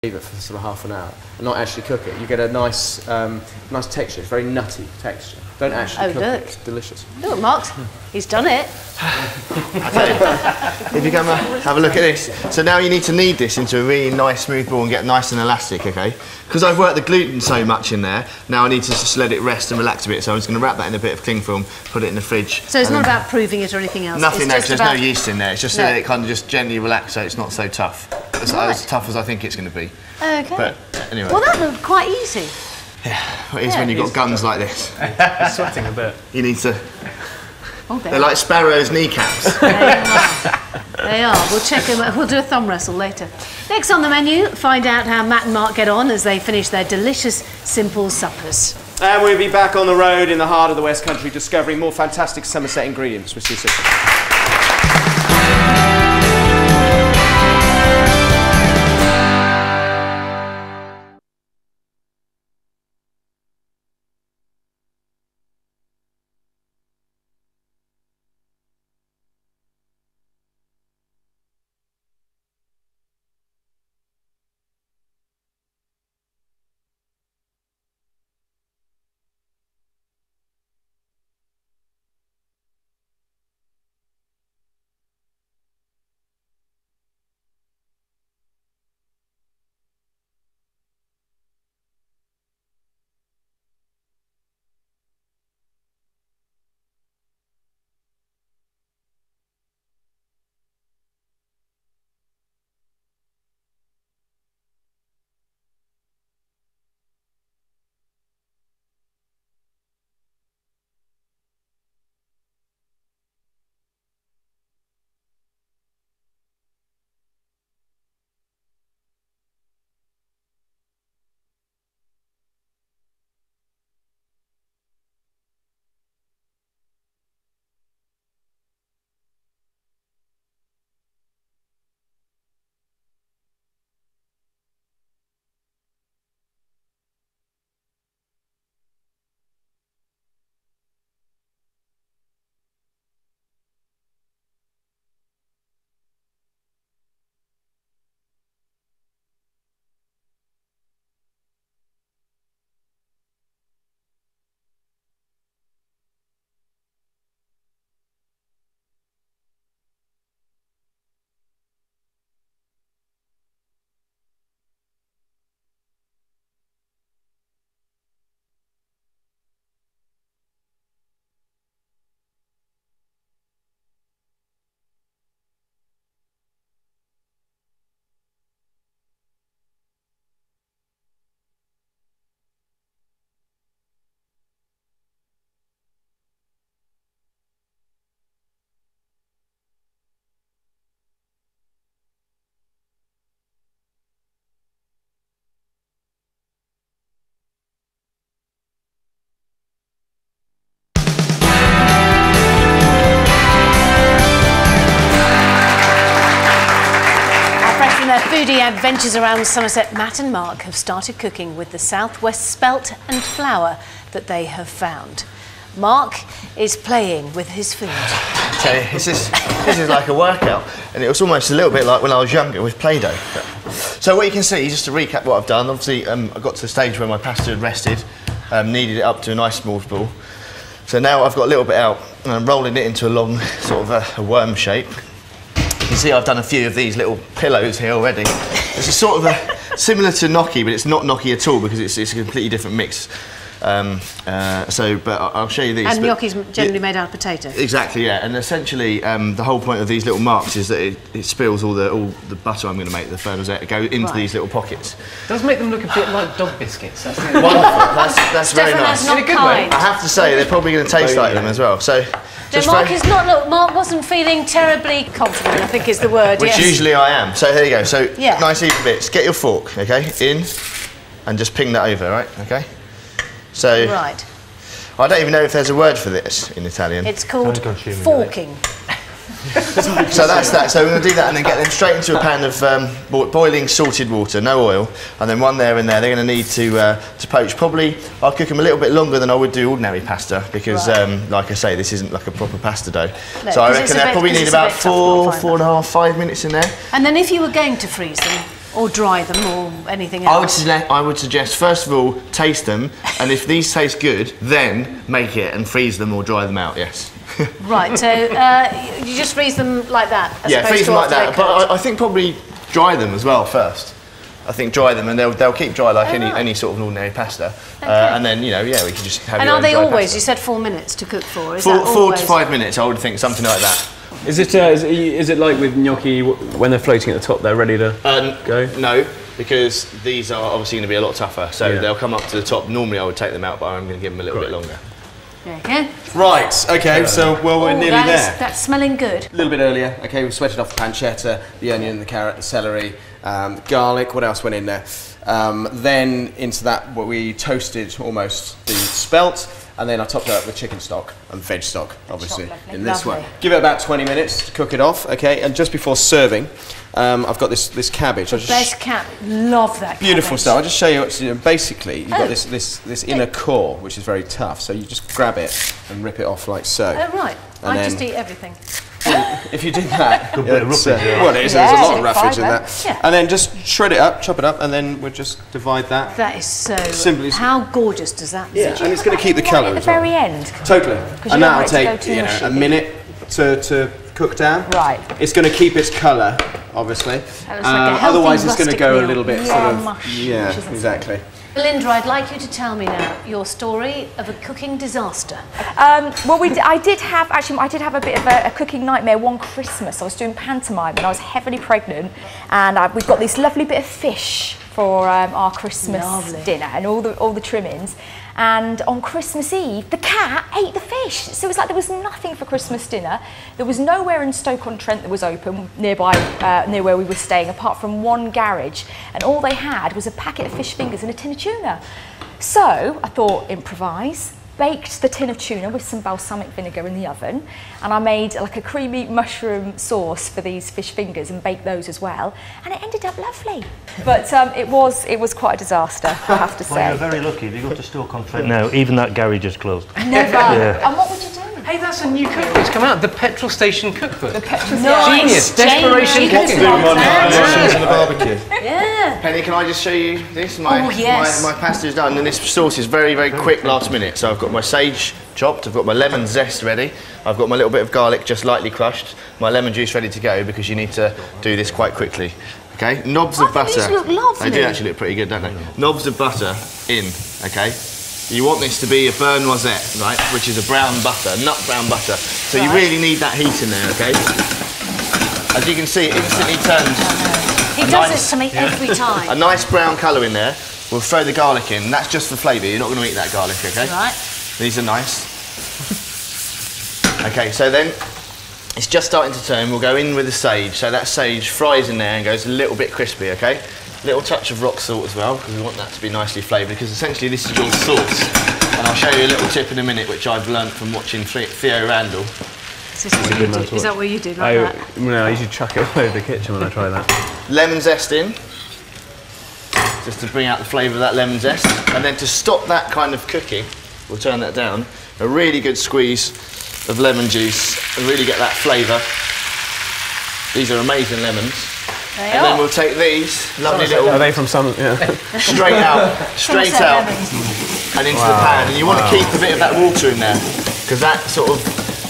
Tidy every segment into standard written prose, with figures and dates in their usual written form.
leave it for sort of half an hour and not actually cook it, you get a nice nice texture. It's very nutty texture. Don't actually cook it. It's delicious. Look, Mark, he's done it. I tell you, if you come have a look at this. So now you need to knead this into a really nice smooth ball and get nice and elastic, okay? Because I've worked the gluten so much in there, now I need to just let it rest and relax a bit. So I'm just going to wrap that in a bit of cling film, put it in the fridge. So it's not about proving it or anything else? Nothing, no, because there's no yeast in there. It's just so that it kind of just gently relax so it's not so tough. It's as tough as I think it's going to be. Okay. But anyway. Well, that looked quite easy. Yeah, it is when you've got guns like this. It's sweating a bit. You need to... Oh, they're like sparrows' kneecaps. They are. They are. We'll check them. We'll do a thumb wrestle later. Next on the menu, find out how Matt and Mark get on as they finish their delicious, simple suppers. And we'll be back on the road in the heart of the West Country, discovering more fantastic Somerset ingredients. We'll see you soon. Their foodie adventures around Somerset, Matt and Mark have started cooking with the Southwest spelt and flour that they have found. Mark is playing with his food. So this is like a workout, and it was almost a little bit like when I was younger with Play-Doh. So what you can see, just to recap what I've done, obviously I got to the stage where my pasta had rested, kneaded it up to a nice small ball. So now I've got a little bit out, and I'm rolling it into a long sort of a worm shape. You can see I've done a few of these little pillows here already. This is sort of similar to gnocchi, but it's not gnocchi at all because it's a completely different mix. But I'll show you these. And gnocchi's generally made out of potato. Exactly, yeah. And essentially, the whole point of these little marks is that it spills all the butter I'm going to make, the fermented, go into these little pockets. It does make them look a bit like dog biscuits. That's wonderful. That's very nice. In a good way. I have to say, they're probably going to taste like them as well. So. Mark wasn't feeling terribly confident, I think is the word. Which usually I am. So here you go. So yeah. Nice even bits. Get your fork, okay, in, and just ping that over, right? Okay. So. Right. I don't even know if there's a word for this in Italian. It's called forking. So that's that. So we're going to do that and then get them straight into a pan of boiling salted water, no oil, and then one there and there. They're going to need to poach. Probably I'll cook them a little bit longer than I would do ordinary pasta because, like I say, this isn't like a proper pasta dough. No, so I reckon they probably need about 4.5, 5 minutes in there. And then if you were going to freeze them, Or dry them, or anything else? I would suggest, first of all, taste them, and if these taste good, then make it and freeze them or dry them out, yes. Right, so you just freeze them like that? Yeah, freeze them like that, but I think probably dry them as well first. I think dry them, and they'll keep dry like any sort of ordinary pasta. Okay. And then, you know, yeah, we can just have And your are they own dry always, pasta. you said 4 minutes to cook for, is 4 that always? to 5 minutes, I would think, something like that. Is it like with gnocchi, when they're floating at the top, they're ready to go? No, because these are obviously going to be a lot tougher, so they'll come up to the top. Normally I would take them out, but I'm going to give them a little bit longer. Okay. Right, okay, so we're nearly there. That's smelling good. A little bit earlier, okay, we sweated off the pancetta, the onion, the carrot, the celery, the garlic, what else went in there? Then into that, what we toasted almost the spelt, and then I topped it up with chicken stock and veg stock, obviously, in this one. Give it about 20 minutes to cook it off, okay, and just before serving, I've got this cabbage. Best love that beautiful cabbage. stuff. I'll just show you what to do. Basically, you've got this inner core, which is very tough, so you just grab it and rip it off like so. Oh, right. I just eat everything. If you do that, Good bit of roughage, well, there's a lot of roughage in that. Yeah. And then just shred it up, chop it up, and then we'll just divide that. That is so... Simply. How gorgeous does that look? Yeah, and it's going to keep the colour as well. At the very end? Totally. And that'll take you know, a minute to cook down. Right. It's going to keep its colour, obviously. That looks like a healthy otherwise, it's going to rustic go meal. a little bit Yeah, exactly. Belinda, I'd like you to tell me now your story of a cooking disaster. Well, I did have a bit of a cooking nightmare one Christmas. I was doing pantomime and I was heavily pregnant, and we've got this lovely bit of fish for our Christmas dinner and all the trimmings. And on Christmas Eve, the cat ate the fish. So it was like there was nothing for Christmas dinner. There was nowhere in Stoke-on-Trent that was open nearby, near where we were staying, apart from one garage. And all they had was a packet of fish fingers and a tin of tuna. So I thought, improvise. Baked the tin of tuna with some balsamic vinegar in the oven, and I made like a creamy mushroom sauce for these fish fingers and baked those as well, and it ended up lovely. But it was quite a disaster, I have to say. Well, you're very lucky. If you go to Stoke-on-Trent now, even that garage is closed. Never. Yeah. And what would you do? Hey, that's a new cookbook that's come out, the Petrol Station Cookbook. The petrol Nice. Genius, desperation You could cooking. have done that. On the barbecue. Yeah. Penny, can I just show you this? My yes. my pasta's done, and this sauce is very, very quick, last minute. So I've got my sage chopped, I've got my lemon zest ready, I've got my little bit of garlic just lightly crushed, my lemon juice ready to go, because you need to do this quite quickly. Okay, knobs of butter. These look lovely. They do actually look pretty good, don't they? Knobs of butter in, okay? You want this to be a beurre noisette, right, which is a brown butter, nut brown butter. So you really need that heat in there, okay? As you can see, it instantly turns He does this to me every time. a nice brown colour in there. We'll throw the garlic in. That's just for flavour. You're not going to eat that garlic, okay? Right. These are nice. Okay, so then it's just starting to turn. We'll go in with the sage. So that sage fries in there and goes a little bit crispy, okay? Little touch of rock salt as well, because we want that to be nicely flavoured, because essentially this is your sauce. And I'll show you a little tip in a minute, which I've learnt from watching Theo Randall. Is that what you do, like that? No, I usually chuck it all over the kitchen when I try that. Lemon zest in, just to bring out the flavour of that lemon zest. And then to stop that kind of cooking, we'll turn that down, a really good squeeze of lemon juice and really get that flavour. These are amazing lemons. And then we'll take these lovely little... Are they from some... Yeah. straight out and into the pan. And you want to keep a bit of that water in there, because that sort of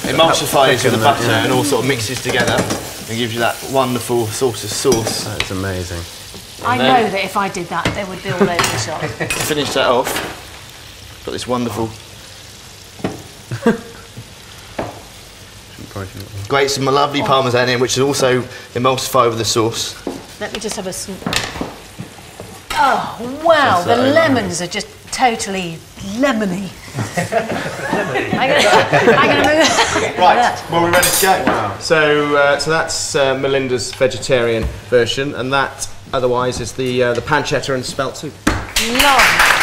emulsifies with the butter and all sort of mixes together and gives you that wonderful sauce of sauce. That's amazing. I know that if I did that, they would be all over the shop. To finish that off, got this wonderful... Grate some lovely parmesan in, which is also emulsified with the sauce. Let me just have a... Oh, wow, the lemons are just totally lemony. I'm gonna move. Right, well, we're ready to go. Wow. So that's Melinda's vegetarian version, and that otherwise is the pancetta and spelt soup. Love.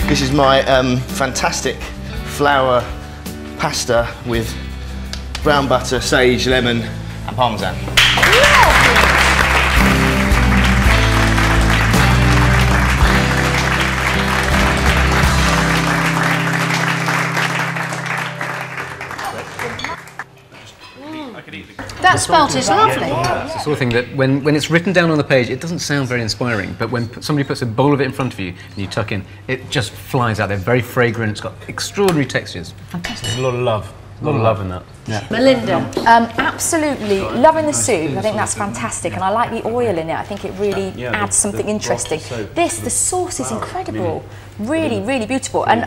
This is my fantastic flour pasta with brown butter, sage, lemon and parmesan. That spelt is lovely. It's the sort of thing that when it's written down on the page, it doesn't sound very inspiring, but when somebody puts a bowl of it in front of you and you tuck in, it just flies out. They're very fragrant, it's got extraordinary textures. Fantastic. There's a lot of love. A lot of love in that. Yeah. Melinda? Absolutely loving the soup. I think that's fantastic, and I like the oil in it. I think it really adds something interesting. The sauce is incredible. Really, really beautiful, and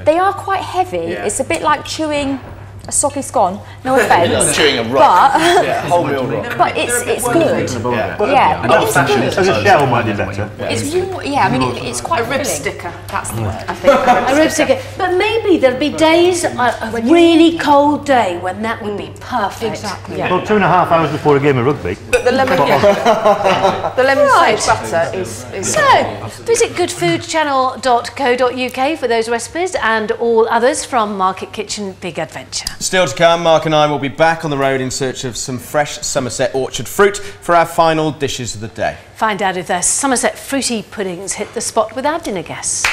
they are quite heavy. It's a bit like chewing a soggy scone. No offence. Chewing a rock. But whole meal rock. but it's good. Yeah. It is good. As a shell might be better. It's I mean it's quite A rib filling. sticker. That's the word. I think. A rib sticker. But maybe there'll be days, a really cold day, when that would be perfect. Exactly. Well, 2.5 hours before a game of rugby. But the lemon, the lemon sage butter is. So, visit goodfoodchannel.co.uk for those recipes and all others from Market Kitchen Big Adventure. Still to come, Mark and I will be back on the road in search of some fresh Somerset orchard fruit for our final dishes of the day. Find out if their Somerset fruity puddings hit the spot with our dinner guests.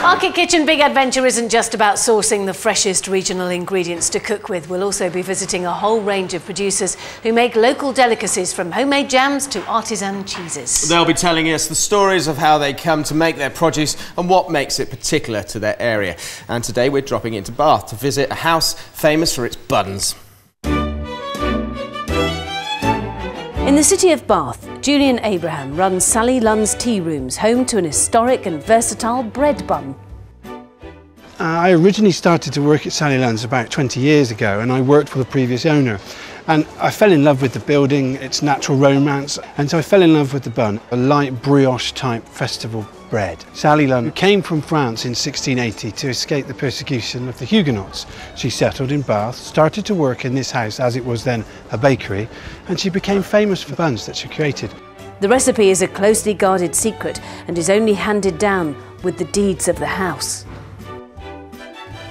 Market Kitchen Big Adventure isn't just about sourcing the freshest regional ingredients to cook with. We'll also be visiting a whole range of producers who make local delicacies, from homemade jams to artisan cheeses. They'll be telling us the stories of how they come to make their produce and what makes it particular to their area. And today we're dropping into Bath to visit a house famous for its buns. In the city of Bath, Julian Abraham runs Sally Lunn's Tea Rooms, home to an historic and versatile bread bun. I originally started to work at Sally Lunn's about 20 years ago, and I worked for the previous owner. And I fell in love with the building, its natural romance, and so I fell in love with the bun, a light brioche type festival bread. Sally Lunn came from France in 1680 to escape the persecution of the Huguenots. She settled in Bath, started to work in this house as it was then a bakery, and she became famous for buns that she created. The recipe is a closely guarded secret and is only handed down with the deeds of the house.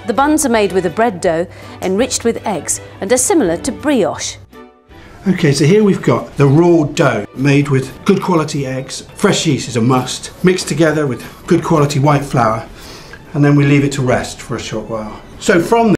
The buns are made with a bread dough enriched with eggs and are similar to brioche. Okay, so here we've got the raw dough made with good quality eggs. Fresh yeast is a must, mixed together with good quality white flour, and then we leave it to rest for a short while. So from